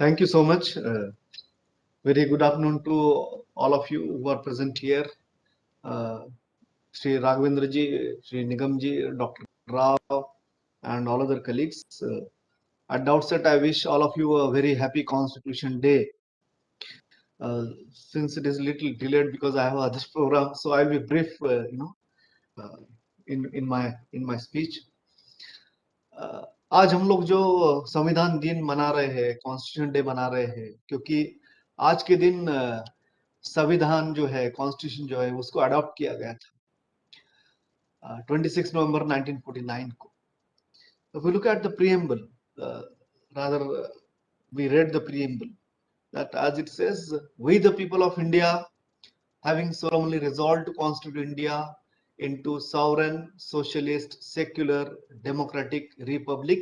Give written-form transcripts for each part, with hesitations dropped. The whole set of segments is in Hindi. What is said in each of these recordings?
Thank you so much. Very good afternoon to all of you who are present here. Sri Raghavendra ji, Sri Nigam ji, Dr. Rao, and all other colleagues. At the outset, I wish all of you a very happy Constitution Day. Since it is a little delayed because I have other program, so I will be brief. Uh, in my speech. आज हम लोग जो संविधान दिन मना रहे हैं, कॉन्स्टिट्यूशन डे मना रहे हैं, क्योंकि आज के दिन संविधान जो है, कॉन्स्टिट्यूशन जो है, उसको अडॉप्ट किया गया था 26 नवंबर 1949 को. If we look at the preamble, rather we read the preamble, that as it says, we the people of India, having solemnly resolved to constitute India into sovereign, socialist, secular, democratic republic,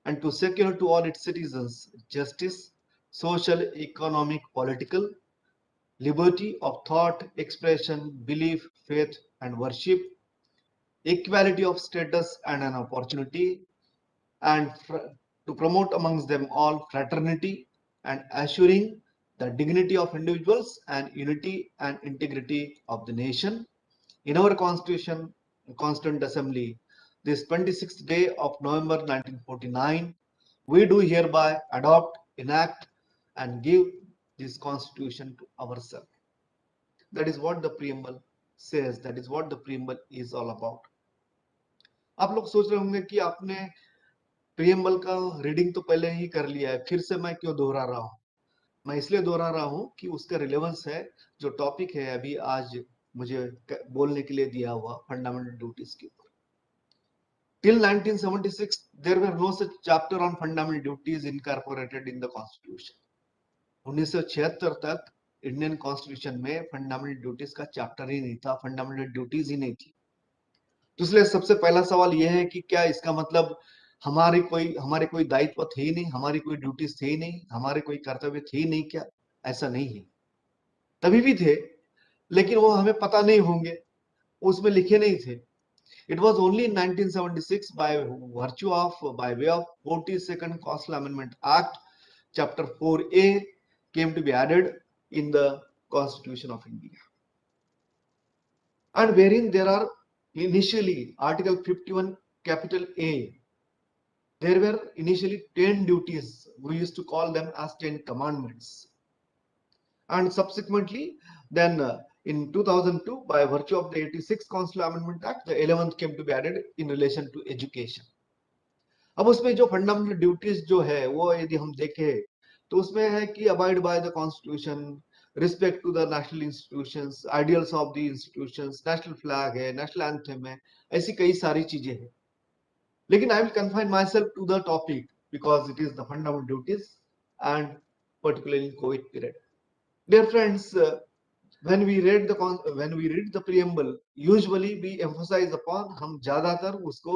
and to secure to all its citizens justice, social, economic, political, liberty of thought, expression, belief, faith, and worship, equality of status and an opportunity, and to promote amongst them all fraternity and assuring the dignity of individuals and unity and integrity of the nation. In our Constitution, Constituent Assembly, this 26th day of November 1949, we do hereby adopt, enact, and give this Constitution to ourselves. That is what the preamble says. That is what the preamble is all about. आप लोग सोच रहे होंगे कि आपने प्रीएम्बल का रीडिंग तो पहले ही कर लिया है, फिर से मैं क्यों दोहरा रहा हूं? मैं इसलिए दोहरा रहा हूं कि उसका रिलेवेंस है, जो टॉपिक है अभी आज मुझे बोलने के लिए दिया हुआ, फंडामेंटल ड्यूटीज के ऊपर. Till 1976, there were no such chapter on fundamental duties incorporated in the Constitution. 1976 तक इंडियन कॉन्स्टिट्यूशन में फंडामेंटल ड्यूटीज का चैप्टर ही नहीं था, फंडामेंटल ड्यूटीज ही नहीं थी. तो इसलिए सबसे पहला सवाल यह है कि क्या इसका मतलब हमारे कोई दायित्व थे ही नहीं, हमारी कोई ड्यूटीज थे ही नहीं, हमारे कोई कर्तव्य थे ही नहीं? क्या ऐसा नहीं है. तभी भी थे, लेकिन वो हमें पता नहीं होंगे, उसमें लिखे नहीं थे. It was only in 1976 by way of 42nd Constitutional Amendment Act, Chapter 4A came to be added in the Constitution of India, and wherein there are initially Article 51 capital A. There were initially 10 duties. We used to call them as 10 commandments, and subsequently then in 2002, by virtue of the 86th Constitutional Amendment Act, the 11th came to be added in relation to education. अब उसमें जो फंडामेंटल ड्यूटीज जो है वो यदि हम देखें तो उसमें है कि abide by the constitution, respect to the national institutions, ideals of the institutions, national flag है, नेशनल एंथम है, ऐसी कई सारी चीजें हैं. लेकिन I will confine my self to the topic because it is the fundamental duties and particularly in COVID period. Dear friends, when we read the preamble, usually we emphasize upon, हम ज्यादातर उसको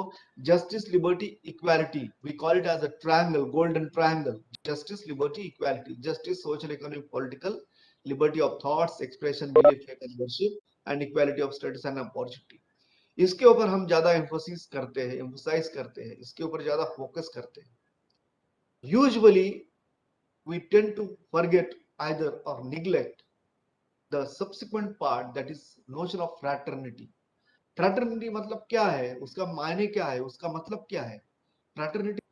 justice, liberty, equality, we call it as a triangle, golden triangle: justice, liberty, equality. Justice, social, economic, political, liberty of thoughts, expression, belief, faith and worship, and equality of status and opportunity. इसके ऊपर हम ज्यादा emphasize करते हैं, इसके ऊपर ज्यादा focus करते हैं. Usually we tend to forget either or neglect the subsequent part, that is notion of fraternity. Fraternity मतलब क्या है, उसका मायने क्या है, उसका मतलब क्या है? Fraternity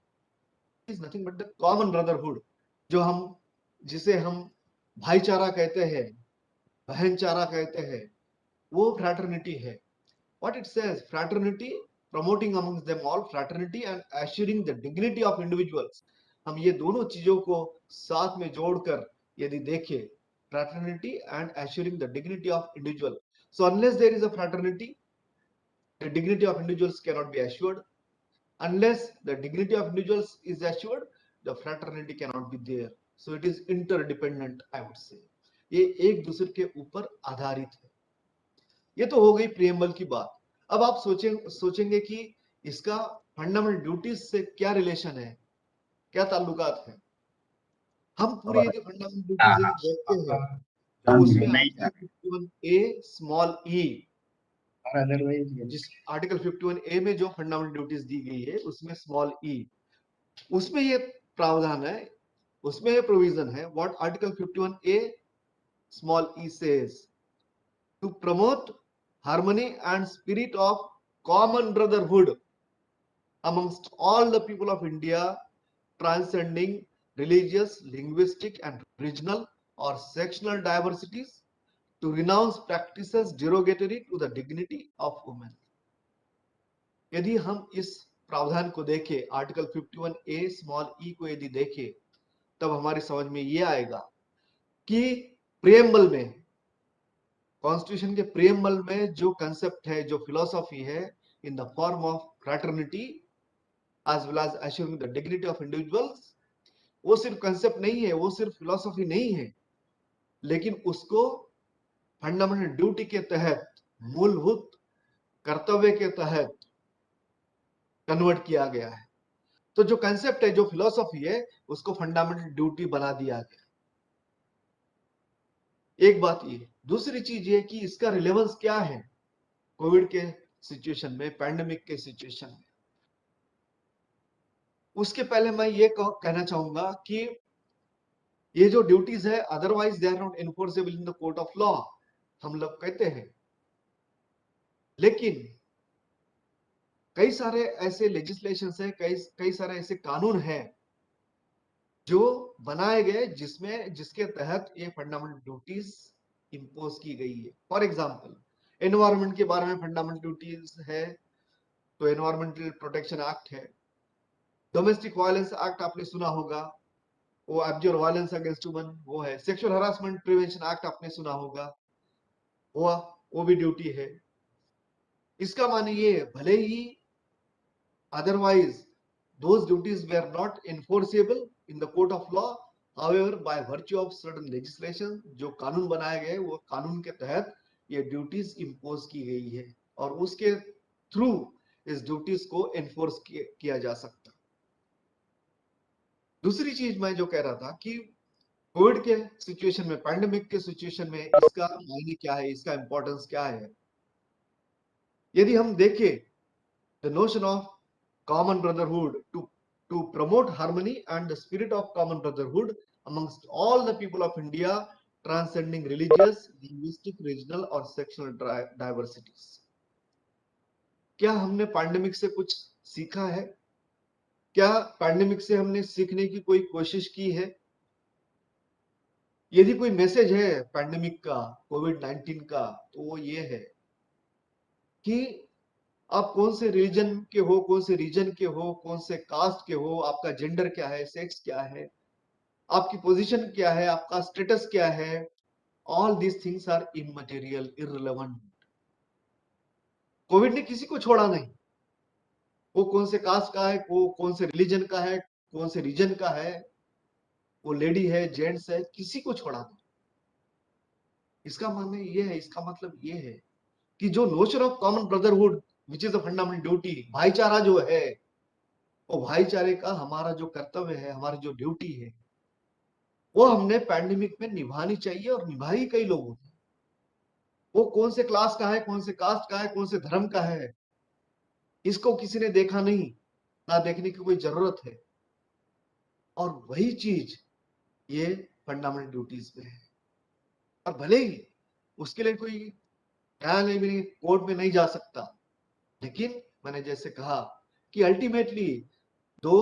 is nothing but the common brotherhood, जिसे हम भाईचारा कहते हैं, बहनचारा कहते हैं, वो fraternity है. What it says, fraternity, promoting amongst them all fraternity and assuring the dignity of individuals. हम ये दोनों चीजों को साथ में जोड़कर यदि देखें, fraternity and assuring the dignity of individual. So unless there is a fraternity, the dignity of individuals cannot be assured. Unless the dignity of individuals is assured, the fraternity cannot be there. So it is interdependent, I would say. ये एक दूसरे के ऊपर आधारित है. ये तो हो गई प्रीएम्बल की बात. अब आप सोचेंगे कि इसका फंडामेंटल ड्यूटीज से क्या रिलेशन है, क्या ताल्लुकात है. हम पूरे यदि फंडामेंटल ड्यूटीज देखते हैं तो उसमें आर्टिकल 51A स्मॉल ई, जिस आर्टिकल 51A में जो फंडामेंटल ड्यूटीज दी गई है उसमें स्मॉल ई, उसमें ये प्रावधान है, उसमें प्रोविजन है what article 51A small e says, to promote harmony and spirit of common brotherhood amongst all the people of India, transcending religious, linguistic, and regional or sectional diversities, to renounce practices derogatory to the dignity of women. यदि हम इस प्रावधान को देखें, आर्टिकल 51A स्मॉल ई को यदि देखें, तब हमारी समझ में ये आएगा कि प्रियम्बल में, कॉन्स्टिट्यूशन के प्रियम्बल में जो कंसेप्ट है, जो फिलॉसफी है, in the form of fraternity as well as assuring the dignity of individuals, वो सिर्फ कंसेप्ट नहीं है, वो सिर्फ फिलॉसफी नहीं है, लेकिन उसको फंडामेंटल ड्यूटी के तहत, मूलभूत कर्तव्य के तहत कन्वर्ट किया गया है। तो जो कंसेप्ट है, जो फिलॉसफी है, उसको फंडामेंटल ड्यूटी बना दिया गया। एक बात ये, दूसरी चीज ये कि इसका रिलेवेंस क्या है कोविड के सिचुएशन में, पैंडेमिक के सिचुएशन में। उसके पहले मैं ये कहना चाहूंगा कि ये जो ड्यूटीज है, otherwise they are not enforceable in the court of law, हम लोग कहते हैं, लेकिन कई सारे ऐसे लेजिस्लेशन है, कई सारे ऐसे कानून हैं जो बनाए गए जिसके तहत ये फंडामेंटल ड्यूटीज इंपोज की गई है। फॉर एग्जांपल, एनवायरमेंट के बारे में फंडामेंटल ड्यूटीज है, तो एनवायरमेंटल प्रोटेक्शन एक्ट है। डोमेस्टिक वायलेंस एक्ट आपने सुना होगा, वो एब्यूज वायलेंस अगेंस्ट वुमेन वो है। सेक्सुअल हरासमेंट प्रिवेंशन एक्ट आपने सुना होगा, वो भी ड्यूटी है। इसका माने ये, भले ही otherwise those duties were not enforceable in the court of law, however by virtue of certain legislation, जो कानून बनाए गए, वो कानून के तहत ये ड्यूटीज इंपोज की गई है और उसके थ्रू इस ड्यूटीज को एनफोर्स किया जा सकता। दूसरी चीज मैं जो कह रहा था कि कोविड के सिचुएशन में, पैंडेमिक के सिचुएशन में इसका मायने क्या है, इसका इंपॉर्टेंस क्या है। यदि हम देखें, the notion of common brotherhood, to promote harmony and the spirit of common brotherhood amongst all the people of India, transcending religious, linguistic, regional और sectional diversities. क्या हमने पैंडेमिक से कुछ सीखा है? क्या पैंडेमिक से हमने सीखने की कोई कोशिश की है? यदि कोई मैसेज है पैंडेमिक का, कोविड-19 का, तो वो ये है कि आप कौन से रिलीजन के हो, कौन से रीजन के हो, कौन से कास्ट के हो, आपका जेंडर क्या है, सेक्स क्या है, आपकी पोजीशन क्या है, आपका स्टेटस क्या है, all these things are immaterial, irrelevant. COVID ने किसी को छोड़ा नहीं, वो कौन से कास्ट का है, वो कौन से रिलीजन का है, कौन से रीजन का है, वो लेडी है, जेंट्स है, किसी को छोड़ा नहीं। इसका मानना ये है, इसका मतलब ये है कि जो notion of common brotherhood which is a fundamental duty, भाईचारा जो है, वो भाईचारे का हमारा जो कर्तव्य है, हमारी जो ड्यूटी है, वो हमने पैंडेमिक में निभानी चाहिए और निभाई कई लोगों ने। वो कौन से क्लास का है, कौन से कास्ट का है, कौन से धर्म का है, इसको किसी ने देखा नहीं, ना देखने की कोई जरूरत है। और वही चीज ये फंडामेंटल ड्यूटीज में है। और भले ही उसके लिए कोई न्यायालय में, कोर्ट में नहीं जा सकता, लेकिन मैंने जैसे कहा कि ultimately though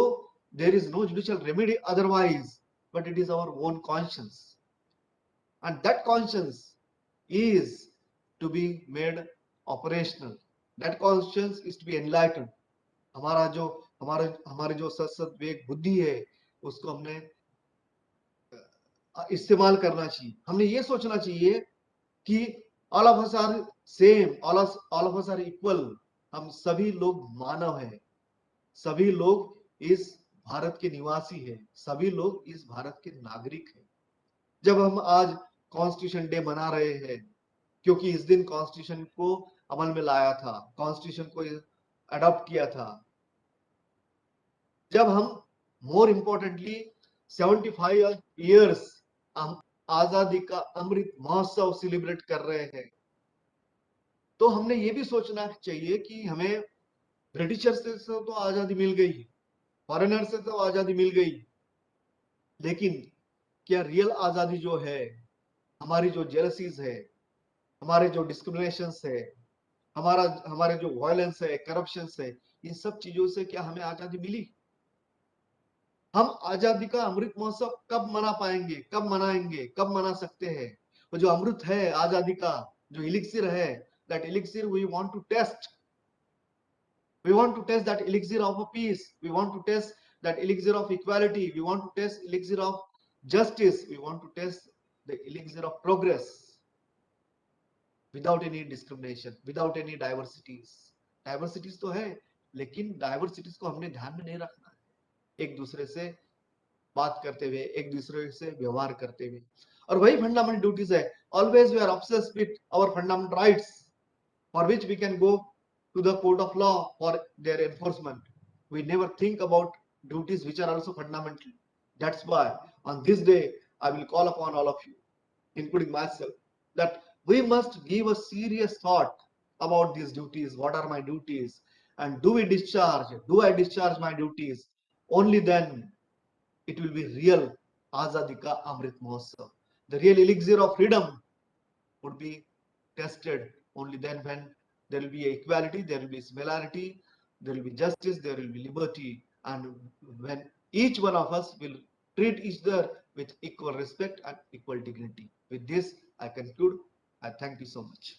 there is no judicial remedy otherwise, but it is our own conscience, and that conscience is to be made operational, that conscience is to be enlightened. हमारे जो सत विवेक बुद्धि है, उसको हमने इस्तेमाल करना चाहिए। हमने ये सोचना चाहिए कि all of us are same, all of us are equal, हम सभी लोग मानव हैं, सभी लोग इस भारत के निवासी हैं, सभी लोग इस भारत के नागरिक हैं। जब हम आज कॉन्स्टिट्यूशन डे मना रहे हैं, क्योंकि इस दिन कॉन्स्टिट्यूशन को अमल में लाया था, कॉन्स्टिट्यूशन को अडॉप्ट किया था, जब हम मोर इंपोर्टेंटली 75 इयर्स हम आजादी का अमृत महोत्सव सेलिब्रेट कर रहे हैं, तो हमने ये भी सोचना चाहिए कि हमें ब्रिटिशर से तो आजादी मिल गई, फॉरेनर से तो आजादी मिल गई, लेकिन क्या रियल आजादी जो है, हमारी जो जेलसीज है, हमारे जो डिस्क्रिमिनेशन है, हमारे जो वायलेंस है, करप्शन है, इन सब चीजों से क्या हमें आजादी मिली? हम आजादी का अमृत महोत्सव कब मना पाएंगे, कब मनाएंगे, कब मना सकते हैं? वो जो अमृत है आजादी का, जो इलिक्सिर है, that elixir we want to taste. We want to test that elixir of peace. We want to test that elixir of equality. We want to test elixir of justice. We want to test the elixir of progress without any discrimination, without any diversities. Diversities तो है, लेकिन diversities को हमने ध्यान में नहीं रखना है. एक दूसरे से बात करते हुए, एक दूसरे से व्यवहार करते हुए, और वही फंडामेंटल ड्यूटीज है. Always we are obsessed with our fundamental rights, for which we can go to the court of law for their enforcement. We never think about duties which are also fundamental. That's why on this day I will call upon all of you, including myself, that we must give a serious thought about these duties. What are my duties? And do we discharge? Do I discharge my duties? Only then it will be real Azadi Ka Amrit Mahotsav. The real elixir of freedom would be tested only then when there will be equality, there will be similarity, there will be justice, there will be liberty, and when each one of us will treat each other with equal respect and equal dignity. With this, I conclude. I thank you so much.